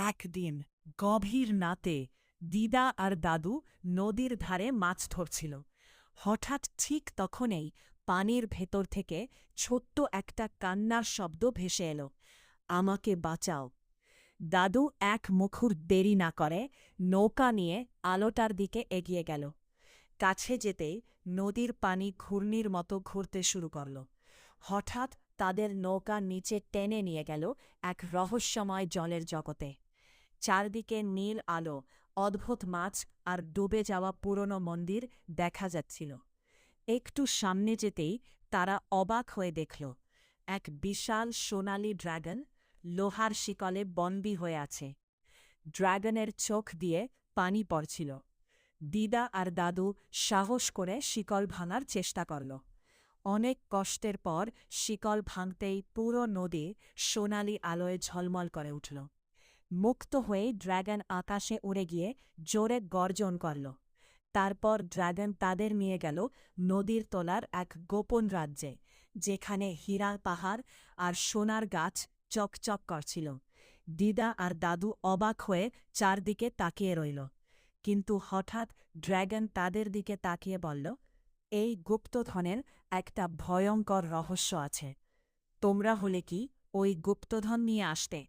একদিন গভীর রাতে দিদা আর দাদু নদীর ধারে মাছ ধরছিল। হঠাৎ ঠিক তখনই পানির ভেতর থেকে ছোট্ট একটা কান্নার শব্দ ভেসে এলো, আমাকে বাঁচাও। দাদু এক মুহূর্ত দেরি না করে নৌকা নিয়ে আলোটার দিকে এগিয়ে গেল। কাছে যেতেই নদীর পানি ঘূর্ণির মতো ঘুরতে শুরু করল। হঠাৎ তাদের নৌকা নিচে টেনে নিয়ে গেল এক রহস্যময় জলের জগতে। চারদিকে নীল আলো, অদ্ভুত মাছ আর ডুবে যাওয়া পুরনো মন্দির দেখা যাচ্ছিল। একটু সামনে যেতেই তারা অবাক হয়ে দেখল এক বিশাল সোনালি ড্রাগন লোহার শিকলে বন্দী হয়ে আছে। ড্রাগনের চোখ দিয়ে পানি পড়ছিল। দিদা আর দাদু সাহস করে শিকল ভাঙার চেষ্টা করল। অনেক কষ্টের পর শিকল ভাঙতেই পুরো নদী সোনালি আলোয় ঝলমল করে উঠল। মুক্ত হয়ে ড্রাগন আকাশে উড়ে গিয়ে জোরে গর্জন করল। তারপর ড্রাগন তাদের নিয়ে গেল নদীর তলার এক গোপন রাজ্যে, যেখানে হীরা পাহাড় আর সোনার গাছ চকচক করছিল। দিদা আর দাদু অবাক হয়ে চারদিকে তাকিয়ে রইল। কিন্তু হঠাৎ ড্রাগন তাদের দিকে তাকিয়ে বলল, এই গুপ্তধনের একটা ভয়ঙ্কর রহস্য আছে। তোমরা হলে কি ওই গুপ্তধন নিয়ে আসতে?